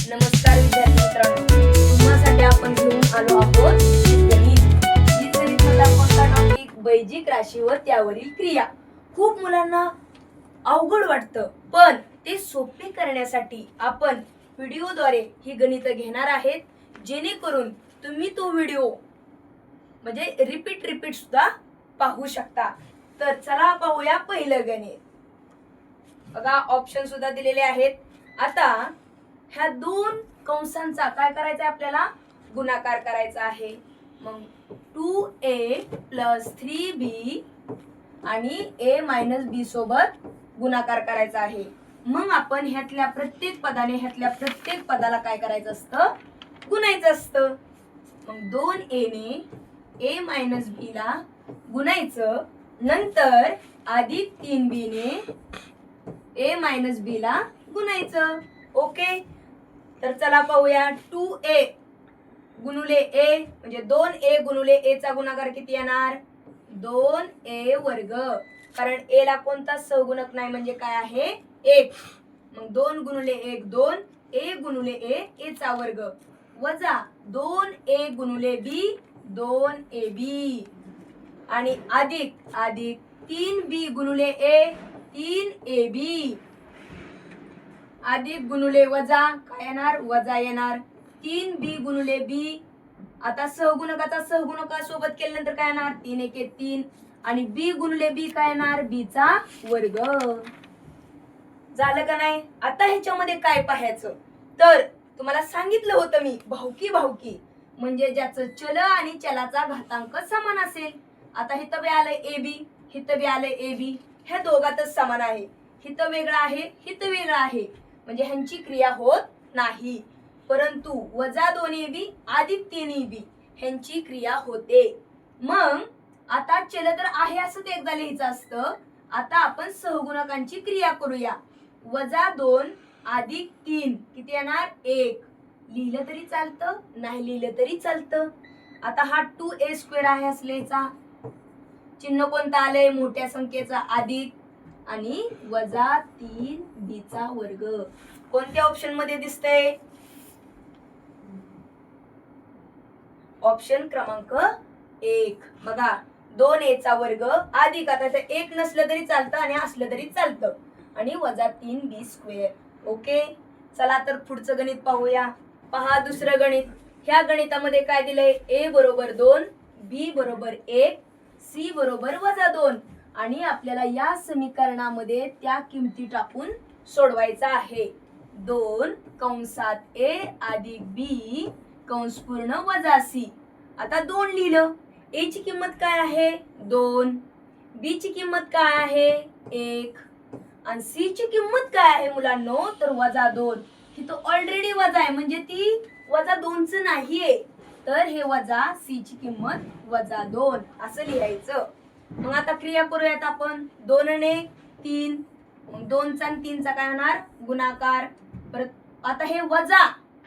नमस्कार विद्यार्थी मित्रांनो, तुम्हासाठी आपण घेऊन आलो आहोत गणित. बीजगणितमधला कोणता टॉपिक? बैजिक राशी व त्यावरील क्रिया. खूप मुलांना अवघड वाटतं, पण ते सोपे करण्यासाठी आपण व्हिडिओद्वारे ही गणित घेणार आहेत, जेणेकरून तुम्ही तो व्हिडिओ म्हणजे रिपीट सुद्धा पाहू शकता. तर चला पाहूया पहिलं गणित. बघा, ऑप्शन सुद्धा दिलेले आहेत. आता ह्या दोन कंसांचा काय करायचा आहे? आपल्याला गुणाकार करायचा आहे. मग 2a + 3b आणि a - b सोबत गुणाकार करायचा आहे. मग आपण ह्यातल्या प्रत्येक पदाला काय करायचं असतं? गुणायचं असतं. मग 2a ने a - b ला गुणायचं, नंतर अधिक 3b ने a - b ला गुणायचं. ओके, तर चला पाहूया. 2a गुणुले a म्हणजे 2a गुणुले a चा गुणाकार किती येणार? 2a वर्ग. कारण a ला कोणता सहगुणक नाही म्हणजे काय आहे? 1. मग 2 गुणुले 1 2, a गुणुले a a चा वर्ग, वजा 2a गुणुले b 2ab आणि अधिक 3b गुणुले a 3ab अधिक गुणुले वजा काय येणार? वजा येणार. 3b गुणुले b, आता सहगुणकाचा सहगुणकासोबत केल्यानंतर काय येणार? 3 1 3 आणि b गुणुले b काय येणार? b चा वर्ग. झालं का नाही? आता ह्याच्यामध्ये काय पाहायचं? तर तुम्हाला सांगितलं होतं मी, भावकी म्हणजे ज्याचं चल आणि चलाचा घातांक समान असेल. आता हिथं बी आलंय ab, हिथं बी आलंय ab, ह्या दोघातच समान आहे. हिथं वेगळं आहे, हिथं वेगळं आहे, म्हणजे ह्यांची क्रिया होत नाही. परंतु वजा 2ab अधिक 3ab ह्यांची क्रिया होते. मग आता चल तर आहे असं एकदा लिहायचं असतं. आता आपण सहगुणकांची क्रिया करूया. वजा 2 अधिक 3 किती येणार? 1. लिहिलं तरी चालतं, नाही लिहिलं तरी चालतं. आता हा 2a² आहे असलेचा चिन्ह कोणता आलंय? मोठ्या संख्येचा अधिक आणि वजा 3b चा वर्ग. कोणत्या ऑप्शन मध्ये दिसतंय? ऑप्शन क्रमांक 1. बघा, 2a चा वर्ग अधिक, आता ते 1 नसलं तरी चालतं आणि असलं तरी चालतं, आणि वजा 3b². ओके, चला तर पुढचं गणित पाहूया. पहा दुसरं गणित. ह्या गणितामध्ये काय दिलंय? a बरोबर 2, b बरोबर 1, c बरोबर वजा 2 आणि आपल्याला या समीकरणामध्ये त्या किमती टाकून सोडवायचा आहे. 2 कंसात a अधिक b कंस पूर्ण वजा c. आता 2 लिहिलं. a ची किंमत काय आहे? 2. b ची किंमत काय आहे? 1. आणि c ची किंमत काय आहे मुलांनो? तर वजा 2. ही तो ऑलरेडी वजा आहे, म्हणजे ती वजा 2 च नाहीये, तर हे वजा c ची किंमत वजा 2 असं लिहायचं. मग आता क्रिया करूयात आपण. 2 ने 3, मग 2 चा आणि 3 चा काय होणार? गुणाकार. परत आता हे वजा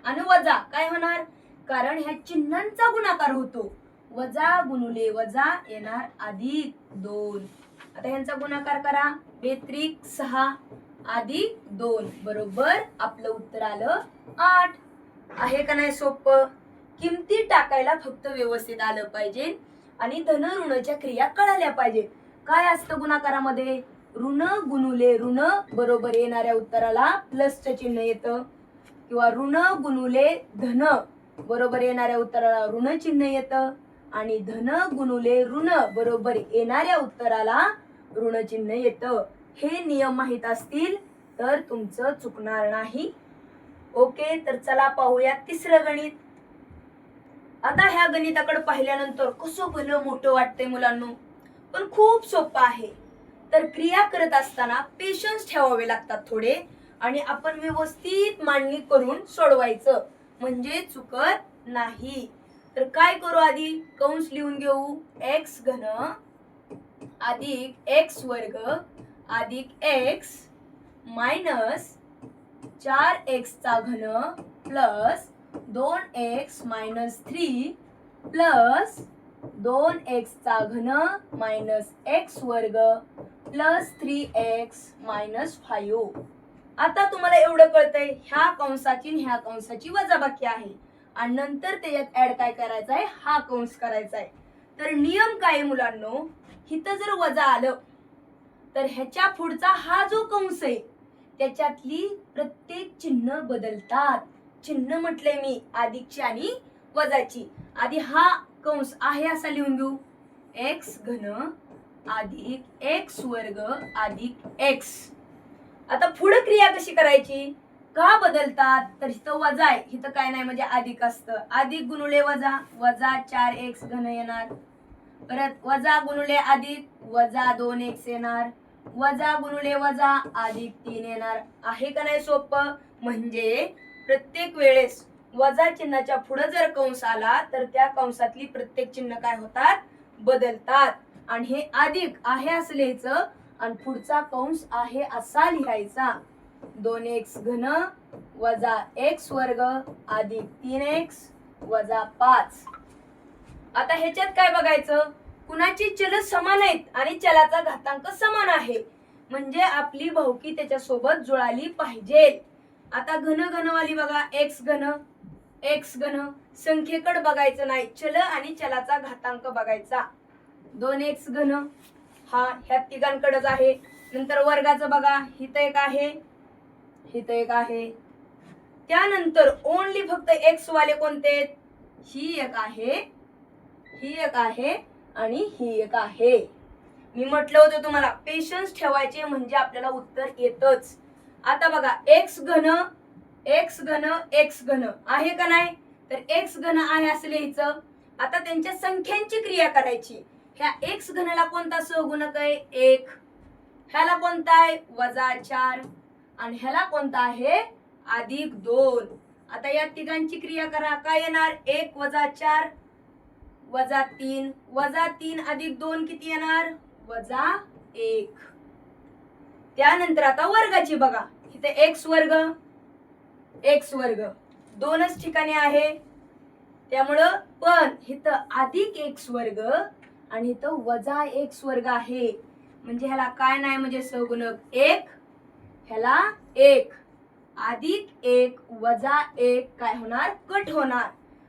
आणि वजा काय होणार? कारण ह्या चिन्हांचा गुणाकार होतो. वजा गुणुले वजा येणार अधिक 2. आता ह्यांचा गुणाकार करा. 2 6 अधिक 2 बरोबर आपलं उत्तर आलं 8. आहे का नाही सोपं? किमती टाकायला फक्त व्यवस्थित आलं पाहिजे आणि धन ऋणच्या क्रिया कळाल्या पाहिजे. काय असतं गुणाकारामध्ये? ऋण गुणुले ऋण बरोबर येणाऱ्या उत्तराला प्लसचं चिन्ह येतं, किंवा ऋण गुणुले धन बरोबर येणाऱ्या उत्तराला ऋण चिन्ह येतं, आणि धन गुणुले ऋण बरोबर येणाऱ्या उत्तराला ऋण चिन्ह येतं. हे नियम माहित असतील तर तुमचं चुकणार नाही. ओके, तर चला पाहूया तिसरं गणित. आता ह्या गणिताकडे पाहिल्यानंतर कसं भलं मोठं वाटतंय मुलांनो, पण खूप सोपं आहे. तर क्रिया करत असताना पेशन्स ठेवावे लागतात थोडे, आणि आपण व्यवस्थित मांडणी करून सोडवायचं, म्हणजे चुकत नाही. तर काय करू? आधी कंस लिहून घेऊ. x घन अधिक x वर्ग अधिक x मायनस 4x चा घन plus 2x minus 3 plus 2x चा घन मायनस x वर्ग प्लस 3x मायनस 5. आता तुम्हाला एवढं कळतंय ह्या कंसाची आणि ह्या कंसाची वजाबाकी आहे आणि नंतर त्याच्यात ऍड काय करायचं आहे, हा कंस करायचा आहे. तर नियम काय मुलांनो, इथं जर वजा आलं तर ह्याच्या पुढचा हा जो कंस आहे त्याच्यातली प्रत्येक चिन्ह बदलतात. चिन्ह म्हटले मी अधिकची आणि वजाची. आधी हा कंस आहे असा लिहून घेऊ, एक्स घन अधिक एक्स वर्ग अधिक एक्स. आता पुढे क्रिया कशी करायची, का बदलतात, तर इथं वजा आहे, इथं काय नाही म्हणजे अधिक असतं. अधिक गुणुले वजा, वजा 4x घन येणार. परत वजा गुणुले अधिक, वजा 2x येणार. वजा गुणुले वजा अधिक 3 येणार. आहे का नाही सोपं. म्हणजे प्रत्येक वेळेस वजा चिन्हाच्या पुढे जर कंस आला तर त्या कंसातली प्रत्येक चिन्ह काय होतात, बदलतात. आणि हे अधिक आहे असं लिहायचं आणि पुढचा कंस आहे असा लिहायचा. 2x घन वजा x वर्ग अधिक 3x वजा 5. आता ह्याच्यात काय बघायचं, कुणाची चल समान आहेत आणि चलाचा घातांक समान आहे, म्हणजे आपली भावकी त्याच्यासोबत जुळाली पाहिजे. आता घन घनवाली बघा, x घन संख्येकडे बघायचं नाही, चल आणि चलाचा घातांक बघायचा. 2x घन हा ह्या तिघांकडेच आहे. नंतर वर्गाचं बघा, इथं एक आहे, इथं एक आहे. त्यानंतर ओनली फक्त एक्स वाले कोणते, ही एक आहे, ही एक आहे आणि ही एक आहे. मी म्हटलं होतं तुम्हाला पेशन्स ठेवायचे म्हणजे आपल्याला उत्तर येतच. आता बघा एक्स घन एक्स घन आहे का नाही, तर एक्स घन आहे असं लिहायचं. आता त्यांच्या संख्यांची क्रिया करायची. ह्या एक्स घनाला कोणता सहगुणक आहे, 1. ह्याला कोणता आहे, वजा 4. आणि ह्याला कोणता आहे, अधिक 2. आता या तिघांची क्रिया करा, काय येणार, 1 वजा 4 वजा 3 वजा 3 अधिक 2 किती येणार, वजा 1. त्यानंतर आता वर्गाची बघा, इथे एक्स वर्ग दोनच ठिकाणी आहे, त्यामुळं पण इथं अधिक एक्स वर्ग आणि इथं वजा एक्स वर्ग आहे. म्हणजे ह्याला काय नाही म्हणजे सहगुणक 1, ह्याला 1 अधिक 1 वजा 1 काय होणार, कट होणार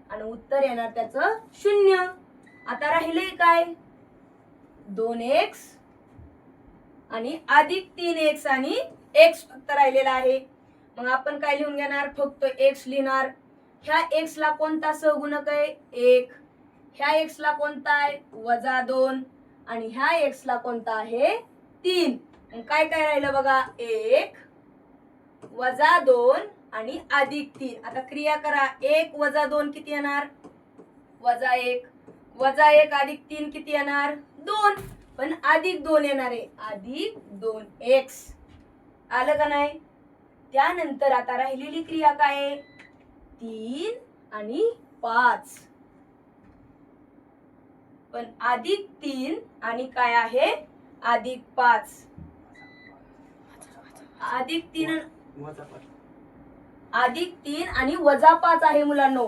आणि उत्तर येणार त्याचं 0. आता राहिले काय, 2x आणि अधिक 3x आणि x फक्त राहिलेला आहे. मग आपण काय लिहून घेणार, फक्त x लिहिणार. ह्या x ला कोणता सहगुणक आहे, 1. ह्या x ला कोणता आहे, वजा 2 आणि ह्या x ला कोणता आहे, 3. मग काय काय राहिलं बघा, 1 वजा 2 आणि अधिक 3. आता क्रिया करा, 1 वजा 2 किती येणार, वजा 1 वजा 1 अधिक 3 किती येणार, 2. पण अधिक 2 येणार आहे, अधिक 2x. आलं का नाही. त्यानंतर आता राहिलेली क्रिया काय आहे, 3 आणि 5. पण अधिक 3 आणि काय आहे, अधिक 5. अधिक 3 आणि वजा 5 आहे मुलांनो,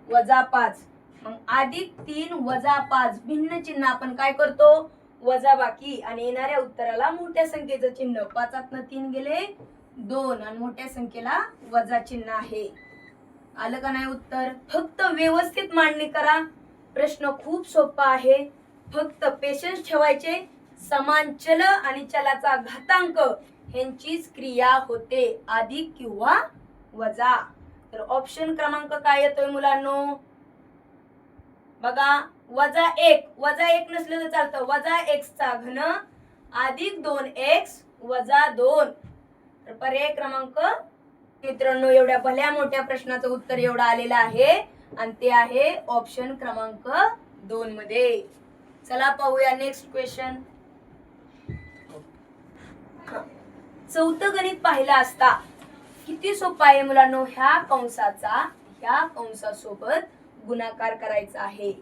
वजा 5. मग अधिक 3 वजा 5 भिन्न चिन्ह आपण काय करतो, वजा बाकी आणि येणाऱ्या उत्तराला मोठ्या संख्येचं चिन्ह. 5 3 गेले 2 आणि मोठ्या संख्येला वजा चिन्ह आहे. आलं का नाही उत्तर. फक्त व्यवस्थित मांडणी करा, प्रश्न खूप सोपा आहे. फक्त पेशन्स ठेवायचे. समान चल आणि चलाचा घातांक ह्यांचीच क्रिया होते, अधिक किंवा वजा. तर ऑप्शन क्रमांक काय येतोय मुलांनो, बघा, वजा 1 नसलं तर चालतं, वजा x चा घन अधिक 2x वजा 2. तर पर्याय क्रमांक मित्रांनो एवढ्या भल्या मोठ्या प्रश्नाचं उत्तर एवढं आलेलं आहे आणि ते आहे ऑप्शन क्रमांक 2 मध्ये. चला पाहूया नेक्स्ट क्वेश्चन. चौथं गणित पाहिलं असता किती सोपं आहे मुलांनो. ह्या कंसाचा ह्या कंसासोबत गुणाकार करायचा आहे.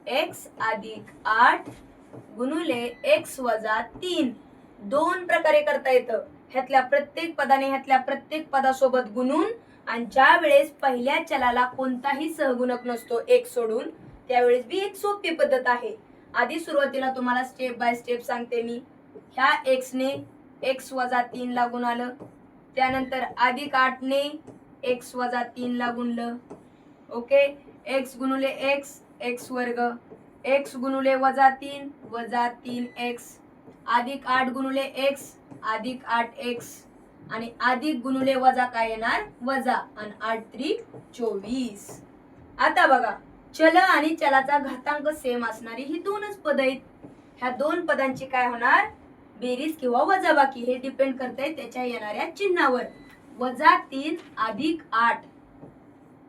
x अधिक 8 गुणुले x वजा 3. 2 प्रकारे करता येतं. ह्यातल्या प्रत्येक पदाने ह्यातल्या प्रत्येक पदासोबत गुणून आणि ज्या वेळेस पहिल्या चलाला कोणताही सहगुणक नसतो एक सोडून, त्यावेळेस बी एक सोपी पद्धत आहे. आधी सुरुवातीला तुम्हाला स्टेप बाय स्टेप सांगते मी. ह्या x ने x वजा 3 ला गुणालं, त्यानंतर अधिक 8 ने x वजा 3 ला गुणलं. ओके, x गुणुले x वर्ग, x गुणुले वजा 3x, अधिक 8 गुणुले x अधिक 8x, आणि अधिक गुणुले वजा काय येणार वजा, आणि 8 त्रिक 24. आता बघा, चल आणि चलाचा घातांक सेम असणारी ही दोनच पद आहेत. ह्या दोन पदांची काय होणार बेरीज किंवा वजाबाकी हे डिपेंड करते त्याच्या येणाऱ्या चिन्हावर. वजा 3 अधिक 8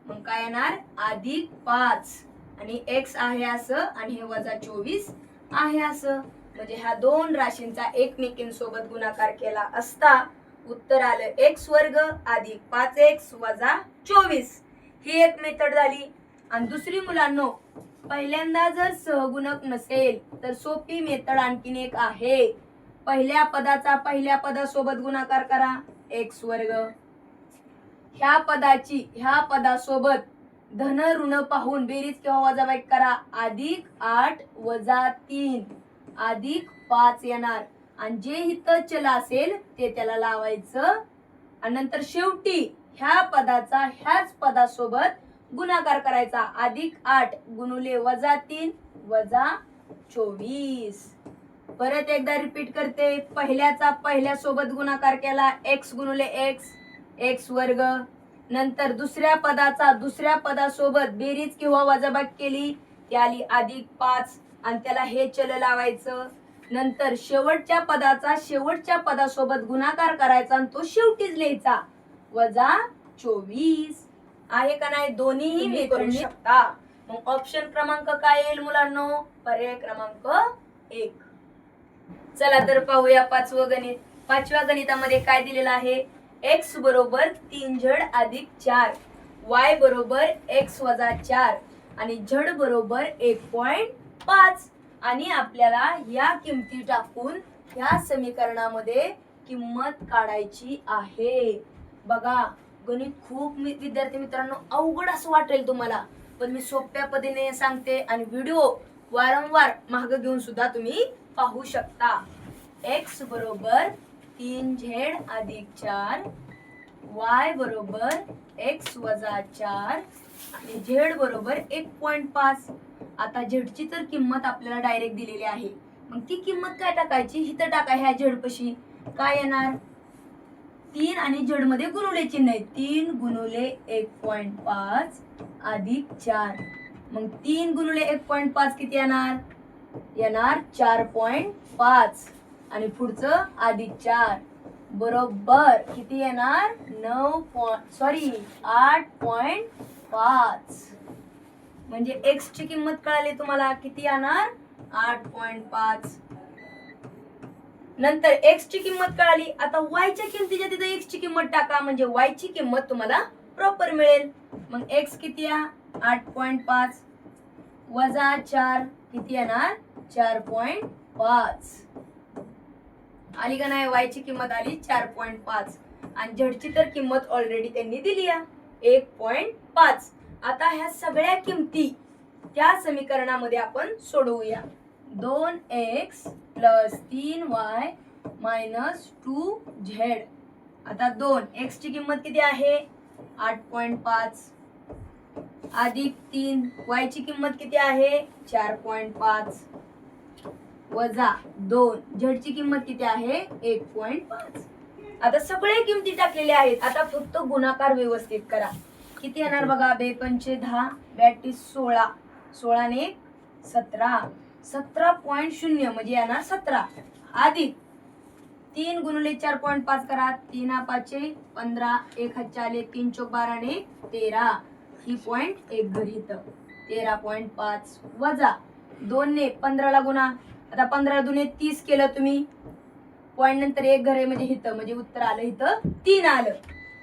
मग काय येणार अधिक 5, आणि x आहे असं आणि हे वजा 24 आहे असं. म्हणजे ह्या दोन राशींचा एकमेकींसोबत गुणाकार केला असता उत्तर आलं x वर्ग अधिक 5x वजा 24. ही एक मेथड झाली. आणि दुसरी मुलांनो, पहिल्यांदा जर सहगुणक नसेल तर सोपी मेथड आणखीन एक आहे. पहिल्या पदाचा पहिल्या पदासोबत गुणाकार करा x वर्ग, ह्या पदासोबत धन ऋण पाहून बेरीज किंवा वजाबाकी करा. अधिक 8 वजा 3 अधिक 5 येणार, आणि जे इथं चल असेल ते त्याला लावायचं, आणि नंतर शेवटी ह्या पदाचा ह्याच पदासोबत गुणाकार करायचा. अधिक 8 गुणुले वजा 3 वजा 24. परत एकदा रिपीट करते. पहिल्याचा पहिल्या सोबत गुणाकार केला x गुणुले x वर्ग, नंतर दुसऱ्या पदाचा दुसऱ्या पदासोबत बेरीज किंवा वजाबाकी केली, ती आली अधिक 5, आणि त्याला हे चल लावायचं. नंतर शेवटच्या पदाचा शेवटच्या पदासोबत गुणाकार करायचा आणि तो शेवटीच लिहायचा वजा 24. आहे का नाही? दोन्हीही करू शकता. मग ऑप्शन क्रमांक काय येईल मुलांनो? पर्याय क्रमांक 1. चला तर पाहूया पाचवं गणित. पाचव्या गणितामध्ये काय दिलेलं आहे? x बरोबर 3z अधिक 4, y बरोबर x वजा 4 आणि z बरोबर 1.5. आणि आपल्याला या किमती टाकून या समीकरणामध्ये किंमत काढायची आहे. बघा, गणित खूप विद्यार्थी मित्रांनो अवघड असं वाटेल तुम्हाला, पण मी सोप्या पद्धतीने सांगते आणि व्हिडिओ वारंवार मागे घेऊन सुद्धा तुम्ही पाहू शकता. x बरोबर 3z अधिक 4, y बरोबर x वजा 4 आणि z बरोबर 1.5. आता z ची तर किंमत आपल्याला डायरेक्ट दिलेली आहे. मग ती किंमत काय टाकायची? इथं टाका. ह्या z पशी काय येणार? 3 आणि z मध्ये गुणुले चिन्ह आहे. 3 गुणुले 1.5 अधिक 4. मग 3 गुणुले 1.5 किती येणार? येणार 4.5 आणि पुढचं अधिक 4 बरोबर किती येणार? 8.5. म्हणजे x ची किंमत कळाली तुम्हाला, किती येणार? 8.5. नंतर x ची किंमत कळाली. आता y च्या किमतीच्या तिथे x ची किंमत टाका, म्हणजे y ची किंमत तुम्हाला प्रॉपर मिळेल. मग x किती आहे? 8.5 वजा 4 किती येणार? 4.5. आली का नाही? y ची किंमत आली 4.5 आणि z ची तर किंमत ऑलरेडी त्यांनी दिली आहे 1.5. आता ह्या सगळ्या किमती त्या समीकरणामध्ये आपण सोडवूया. 2x + 3y - 2z. आता 2x ची किंमत किती आहे? 8.5 अधिक 3 y ची किंमत किती आहे? 4.5 वजा 2 z ची किंमत किती आहे? 1.5. आता सगळे किमती टाकलेल्या आहेत. आता फक्त गुणाकार व्यवस्थित करा. किती येणार बघा? 2 पंचे 10, 2 16, 16 ने 17, 17.0 म्हणजे येणार 17 अधिक 3 गुणुले 4.5 करा. 3 5 15, 1 हात चाले, 3 चौक 12 ने 13, ही पॉइंट एक गणित 13.5 वजा 2 ने 15 ला गुणा. आता 15 दुने 30 केलं तुम्ही, पॉइंट नंतर एक घरे म्हणजे हिथं, म्हणजे उत्तर आलं इथं 3 आलं.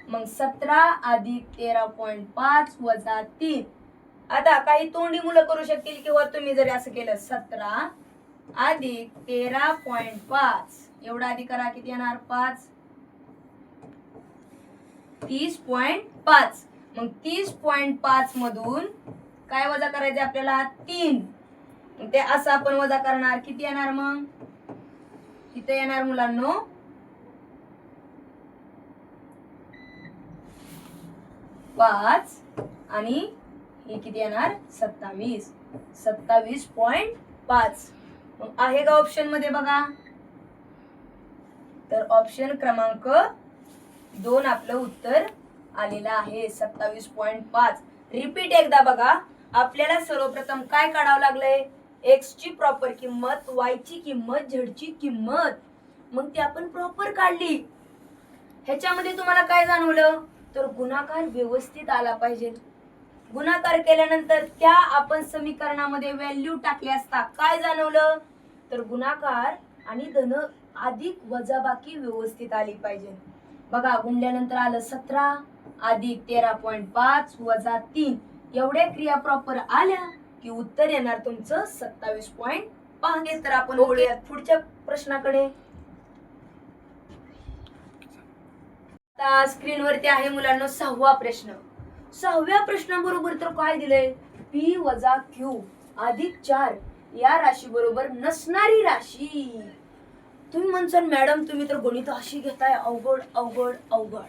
मग 17 अधिक 13.5 वजा 3. आता काही तोंडी मुलं करू शकतील किंवा तुम्ही जरी असं केलं 17 अधिक 13.5 एवढा अधिक करा, किती येणार? 5. 30.5. मग 30.5 मधून काय वजा करायचे आपल्याला? 3. ते असं आपण वजा करणार, किती येणार? मग इथे येणार मुलांनो 5 आणि हे किती येणार 27. 27.5. मग आहे का ऑप्शन मध्ये बघा. तर ऑप्शन क्रमांक 2 आपलं उत्तर आलेलं आहे 27.5. रिपीट एकदा बघा. आपल्याला सर्वप्रथम काय काढावं लागलंय, एक्स ची प्रॉपर किंमत, वाय ची किंमत, झेड ची किंमत. मग ती आपण प्रॉपर काढली. ह्याच्यामध्ये तुम्हाला काय जाणवलं, तर गुणाकार व्यवस्थित आला पाहिजे. गुणाकार केल्यानंतर त्या आपण समीकरणामध्ये व्हॅल्यू टाकली असता काय जाणवलं, तर गुणाकार आणि धन अधिक वजाबाकी व्यवस्थित आली पाहिजे. बघा गुणल्यानंतर आलं 17 अधिक 13.5 वजा 3. एवढ्या क्रिया प्रॉपर आल्या की उत्तर येणार तुमचं 27.5. तर आपण वळूयात पुढच्या प्रश्नाकडे. आता स्क्रीनवरती आहे मुलांना 6वा प्रश्न. 6व्या प्रश्नाबरोबर तर काय दिलंय, p वजा q अधिक 4 या राशी बरोबर नसणारी राशी. तुम्ही म्हणसाल मॅडम तुम्ही तर गणित अशी घेताय अवघड अवघड अवघड.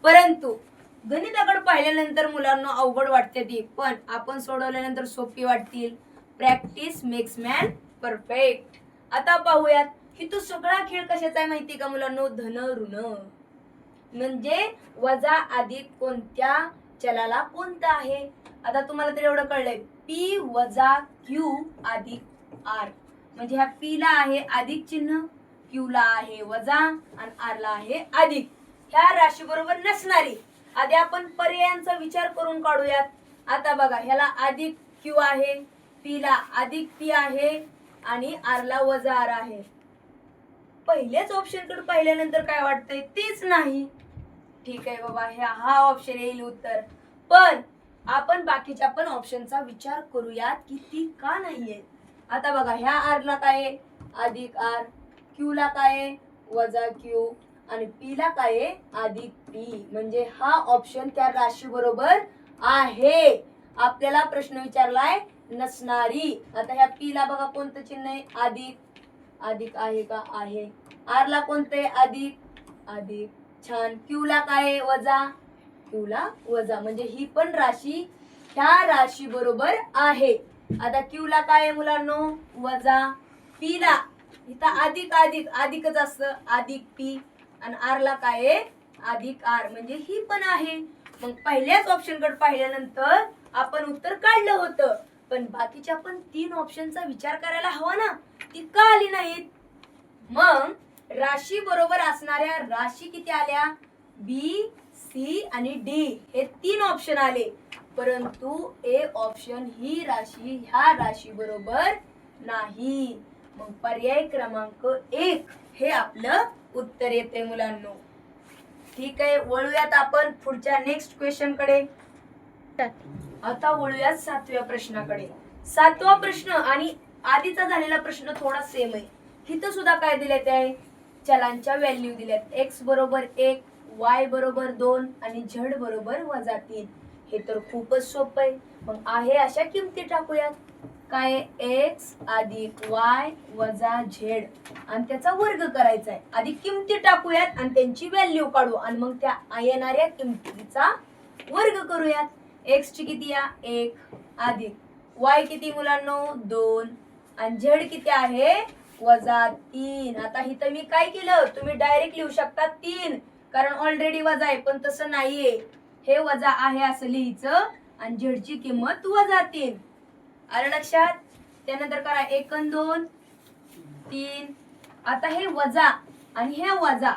परंतु गणिताकडे पाहिल्यानंतर मुलांना अवघड वाटते ती, पण आपण सोडवल्यानंतर सोपी वाटतील. Practice makes man perfect. आता पाहूयात की तो सगळा खेळ कशाचा आहे माहिती का मुलांना, धन ऋण. म्हणजे वजा अधिक कोणत्या चलाला कोणता आहे. आता तुम्हाला तर एवढं कळलंय, p वजा q अधिक r. म्हणजे ह्या p ला आहे अधिक चिन्ह, q ला आहे वजा आणि r ला आहे अधिक. ह्या राशी बरोबर नसणारी. आधी आपण पर्यायांचा विचार करून काढूयात. आता बघा ह्याला अधिक q आहे, p ला अधिक p आहे आणि r ला वजा r आहे. पहिलेच ऑप्शन कडे पाहिल्यानंतर काय वाटतंय, तेच नाही. ठीक आहे बाबा, हा ऑप्शन येईल उत्तर. पण आपण बाकीच्या पण ऑप्शनचा विचार करूयात की ती का नाहीये. आता बघा ह्या r ला काय आहे अधिक r, q ला काय आहे वजा q आणि p ला काय आहे अधिक p. म्हणजे हा ऑप्शन त्या राशी बरोबर आहे. आपल्याला प्रश्न विचारलाय नसणारी. आता ह्या p ला बघा कोणतं चिन्ह आहे अधिक, अधिक आहे का आहे. r ला कोणतं आहे अधिक अधिक, छान. q ला काय आहे वजा, q ला वजा. म्हणजे ही पण राशी ह्या राशी बरोबर आहे. आता q ला काय आहे मुलांनो वजा, p ला इथं अधिक अधिक अधिकच असतं अधिक p आणि r ला काय आहे अधिक r. म्हणजे ही पण आहे. मग पहिल्याच ऑप्शन कडे पाहिल्यानंतर आपण उत्तर काढलं होतं, पण बाकीच्या पण 3 ऑप्शनचा विचार करायला हवा ना, ती का आली नाहीत. मग राशी बरोबर असणाऱ्या राशी किती आल्या, b c आणि d हे 3 ऑप्शन आले. परंतु ए ऑप्शन ही राशी ह्या राशी बरोबर नाही. मग पर्याय क्रमांक 1 हे आपलं उत्तर येते मुलांनो. ठीक आहे, वळूयात आपण पुढच्या नेक्स्ट क्वेश्चन कडे. आता वळूयात 7व्या प्रश्नाकडे. 7वा प्रश्न आणि आधीचा झालेला प्रश्न थोडा सेम आहे. इथं सुद्धा काय दिलेत आहे, चलांच्या व्हॅल्यू दिल्यात. x बरोबर 1, y बरोबर 2 आणि z बरोबर वजा 3. हे तर खूपच सोपं आहे. मग आहे अशा किमती टाकूयात. काय x अधिक y वजा z आणि त्याचा वर्ग करायचा आहे. आधी किमती टाकूयात आणि त्यांची व्हॅल्यू काढू आणि मग त्या येणाऱ्या किमतीचा वर्ग करूयात. x ची किती या 1 अधिक y किती मुलांनो 2 आणि z किती आहे वजा 3. आता इथं मी काय केलं, तुम्ही डायरेक्ट लिहू शकता 3 कारण ऑलरेडी वजा आहे, पण तसं नाहीये. हे वजा आहे असं लिहायचं आणि z ची किंमत वजा 3. आलं लक्षात. त्यानंतर करा 1 आणि 2 3. आता हे वजा आणि हे वजा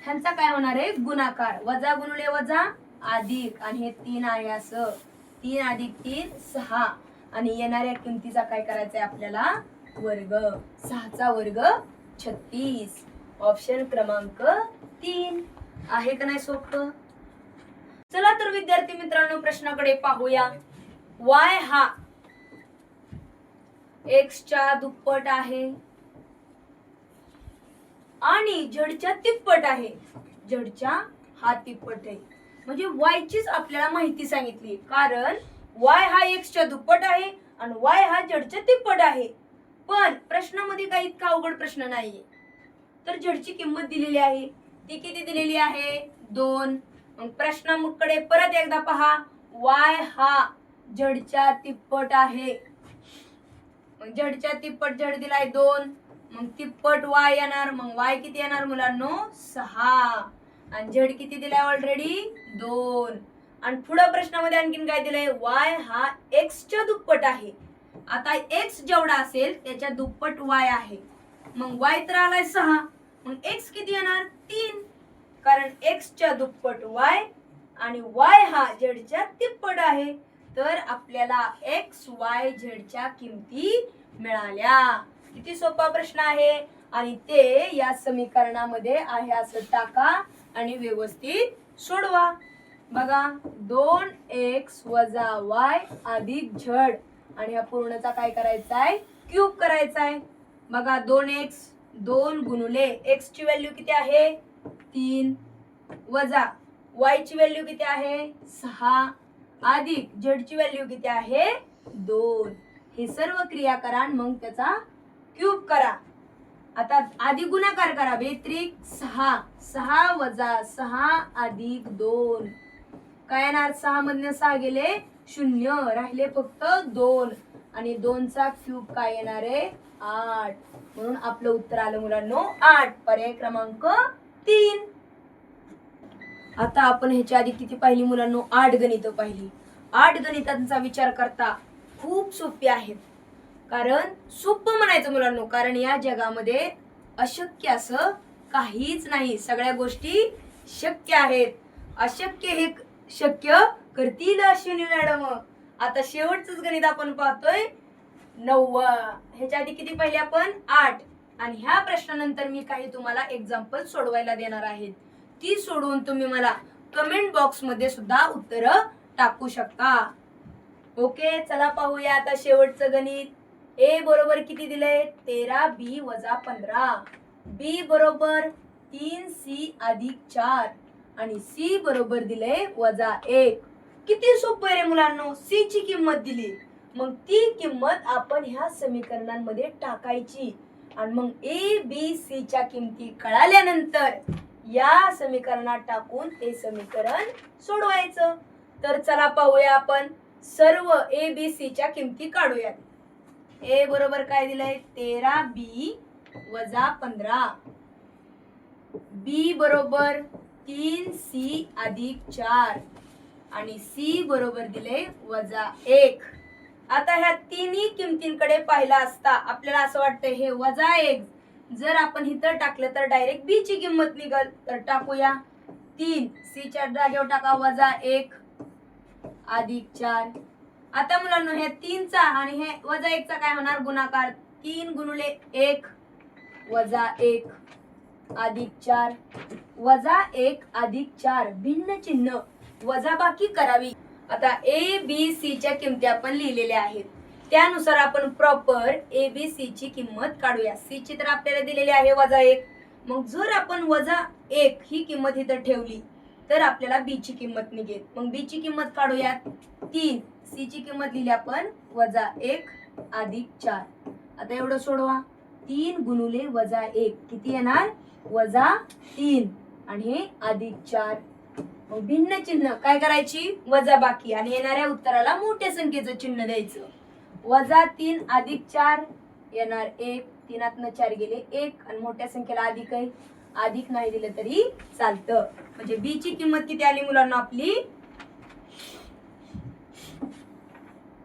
ह्यांचा काय होणार आहे गुणाकार. वजा गुणिले वजा अधिक आणि हे 3 आहे असं. 3 अधिक 3 6 आणि येणाऱ्या किमतीचा काय करायचा आहे आपल्याला वर्ग. 6 चा वर्ग 36. ऑप्शन क्रमांक 3 आहे का नाही सोपं. चला तर विद्यार्थी मित्रांनो प्रश्नाकडे पाहूया. y हा x च्या दुप्पट आहे आणि z च्या तिप्पट आहे. z च्या हा तिप्पट आहे. म्हणजे y चीच आपल्याला माहिती सांगितली, कारण y हा x च्या दुप्पट आहे आणि y हा z च्या तिप्पट आहे. पण प्रश्नामध्ये काही इतका अवघड प्रश्न नाहीये. तर z ची किंमत दिलेली आहे, ती किती दिलेली आहे 2. मग प्रश्नाकडे परत एकदा पहा. y हा झडच्या तिप्पट आहे. मग झडच्या तिप्पट झड दिलाय 2, मग तिप्पट y येणार. मग y किती येणार मुलांनो 6 आणि झड किती दिलाय ऑलरेडी 2. आणि पुढे प्रश्नामध्ये आणखीन काय दिलंय y हा x च्या दुप्पट आहे. आता x जेवढा असेल त्याच्या दुप्पट y आहे. मग y तर आलाय 6, मग x किती येणार 3, कारण x च्या दुप्पट y आणि y हा z च्या तिप्पट आहे. तर आपल्याला x y z च्या किमती मिळाल्या. किती सोपा प्रश्न आहे आणि ते या समीकरणामध्ये आहे असं टाका आणि व्यवस्थित सोडवा. बघा 2x - y अधिक z आणि ह्या पूर्णचा काय करायचा आहे क्यूब करायचा आहे. बघा 2x 2 गुणुले x ची व्हॅल्यू किती आहे 3 वजा y ची व्हॅल्यू किती आहे 6 अधिक z ची व्हॅल्यू किती आहे 2. हे सर्व क्रिया करा मग त्याचा क्यूब करा. आता आधी गुणाकार करा. बेत्रिक 6 6 वजा 6 अधिक 2 काय येणार 6 मधनं 6 गेले 0 राहिले फक्त 2 आणि 2 चा क्यूब काय येणार आहे 8. म्हणून आपलं उत्तर आलं मुलांनो 8. पर्याय क्रमांक 3. आता आपण ह्याच्या आधी किती पाहिली मुलांनो 8 गणितं पाहिली. 8 गणितांचा विचार करता खूप सोपी आहेत. कारण सोपं म्हणायचं मुलांनो, कारण या जगामध्ये अशक्य असं काहीच नाही. सगळ्या गोष्टी शक्य आहेत. अशक्य हे शक्य करतील अश्विनी मॅडम. आता शेवटचंच गणित आपण पाहतोय 9. ह्याच्या आधी किती पाहिले आपण 8 आणि ह्या प्रश्नानंतर मी काही तुम्हाला एक्झाम्पल सोडवायला देणार आहेत. ती सोडवून तुम्ही मला कमेंट बॉक्स मध्ये सुद्धा उत्तर टाकू शकता. ओके चला पाहूया आता शेवटचं गणित. a बरोबर किती दिलंय 13b - 15, b बरोबर 3c अधिक 4 आणि c बरोबर दिलंय -1. किती सोपं आहे रे मुलांनो. c ची किंमत दिली मग ती किंमत आपण ह्या समीकरणांमध्ये टाकायची आणि मग a b c च्या किमती कळाल्यानंतर या समीकरणात टाकून हे समीकरण सोडवायचं. तर चला पाहूया आपण सर्व a b c च्या किमती काढूया. a बरोबर काय दिलंय 13b - 15, b बरोबर 3c अधिक 4 आणि c बरोबर दिले -1. आता ह्या तिन्ही किमतींकडे पाहिला असता आपल्याला असं वाटतं हे -1 जर आपण इथं टाकलं तर डायरेक्ट b ची किंमत निघल. तर टाकूया 3 c च्या जागेवर टाका -1 अधिक 4. आता मुलांनो हे 3 चा आणि हे -1 चा काय होणार गुणाकार. 3 गुणुले 1 -1 अधिक 4 -1 अधिक 4 भिन्न चिन्ह वजाबाकी करावी. आता a b c च्या किमती आपण लिहिलेल्या आहेत. त्यानुसार आपण प्रॉपर a b c ची किंमत काढूया. c ची तर आपल्याला दिलेली आहे -1. मग जर आपण -1 ही किंमत इथं ठेवली तर आपल्याला b ची किंमत निघेल. मग b ची किंमत काढूयात 3. c ची किंमत लिहिली आपण -1 अधिक 4. आता एवढं सोडवा. 3 गुणुले -1 किती येणार -3 आणि हे अधिक 4. मग भिन्न चिन्ह काय करायची वजाबाकी आणि येणाऱ्या उत्तराला मोठ्या संख्येचं चिन्ह द्यायचं. -3 अधिक 4 येणार 1. 3 4 गेले 1 आणि मोठ्या संख्येला अधिक आहे. अधिक नाही दिलं तरी चालतं. म्हणजे b ची किंमत किती आली मुलांना आपली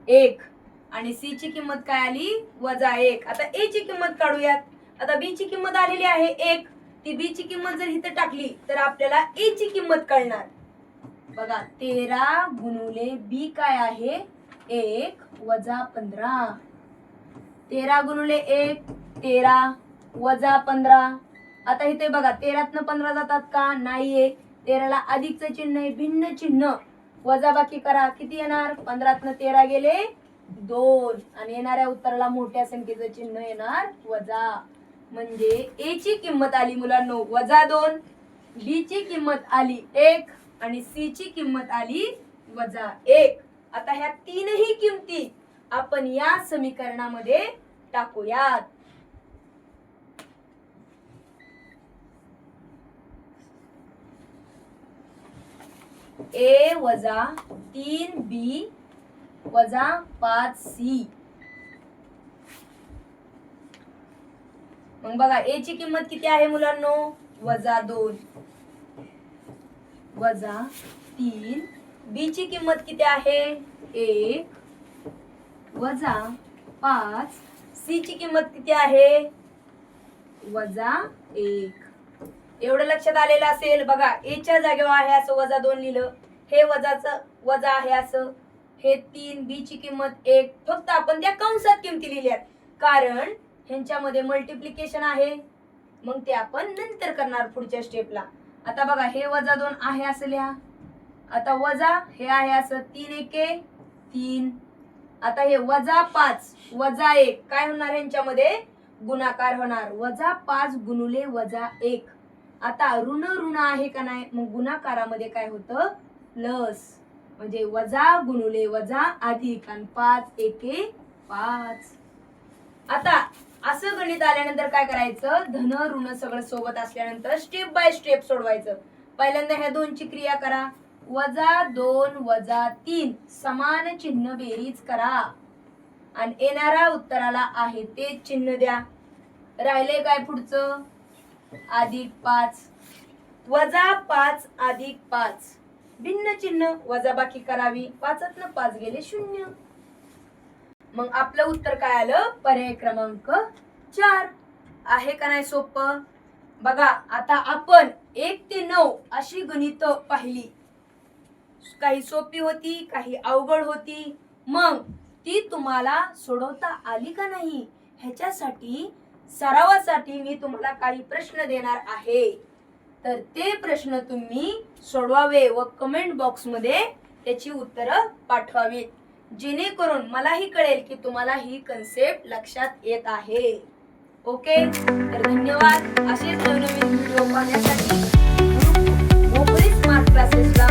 1 आणि c ची किंमत काय आली -1. आता a ची किंमत काढूयात. आता b ची किंमत आलेली आहे 1. ती b ची किंमत जर इथे टाकली तर आपल्याला a ची किंमत कळणार. बघा 13 गुणुले b काय आहे 1 - 15. 13 गुणुले 1 13 - 15. आता इथे बघा 13तनं 15 जातात का नाहीये. 13ला अधिकचं चिन्ह आहे भिन्न चिन्ह वजाबाकी करा. किती येणार 15तनं 13 गेले 2 आणि येणाऱ्या उत्तराला मोठ्या संख्येचं चिन्ह येणार वजा. म्हणजे a ची किंमत आली मुलांनो -2, b ची किंमत आली 1 आणि c ची किंमत आली -1. आता ह्या तीनही किमती आपण या समीकरणामध्ये टाकूयात. ए वजा 3b वजा 5c. मग बघा ए ची किंमत किती आहे मुलांनो? वजा 2 वजा 3. बी ची किंमत किती आहे? 1 वजा 5. सी ची किंमत किती आहे? वजा 1. एवढं लक्षात आलेलं असेल. बघा ए च्या जागेवर आहे असं वजा 2 लिहिलं, हे वजाचं वजा आहे असं, हे 3. बी ची किंमत 1. फक्त आपण त्या कंसात किमती लिहिल्यात कारण ह्यांच्यामध्ये मल्टिप्लिकेशन आहे. मग ते आपण नंतर करणार पुढच्या स्टेपला. आता बघा हे वजा 2 आहे असं लिहा. आता वजा हे आहे असं 3 एके 3. आता हे वजा 5 वजा 1 काय होणार? ह्यांच्यामध्ये गुणाकार होणार. वजा 5 गुणुले वजा 1. आता ऋण ऋण आहे का नाही? मग गुणाकारामध्ये काय होतं? प्लस. म्हणजे वजा गुणुले वजा अधिक आणि 5 एके 5. आता असं गणित आल्यानंतर काय करायचं? धन ऋण सगळं सोबत असल्यानंतर स्टेप बाय स्टेप सोडवायचं. पहिल्यांदा ह्या दोनची क्रिया करा. वजा 2 वजा 3 समान चिन्ह बेरीज करा आणि येणाऱ्या उत्तराला आहे ते चिन्ह द्या. राहिले काय पुढचं? अधिक 5 वजा 5 अधिक 5 भिन्न चिन्ह वजाबाकी करावी. 5तनं 5 गेले 0. मग आपलं उत्तर काय आलं? पर्याय क्रमांक 4. आहे का नाही सोपं? बघा आता आपण 1 ते 9 अशी गणित पाहिली. काही सोपी होती, काही अवघड होती. मग ती तुम्हाला सोडवता आली का नाही ह्याच्यासाठी सरावासाठी मी तुम्हाला काही प्रश्न देणार आहे. तर ते प्रश्न तुम्ही सोडवावे व कमेंट बॉक्स मध्ये त्याची उत्तरं पाठवावीत, जेणेकरून मलाही कळेल की तुम्हाला ही कन्सेप्ट लक्षात येत आहे. ओके, तर धन्यवाद. असेच नवनवीन व्हिडिओ पाहण्यासाठी स्मार्ट क्लासेसला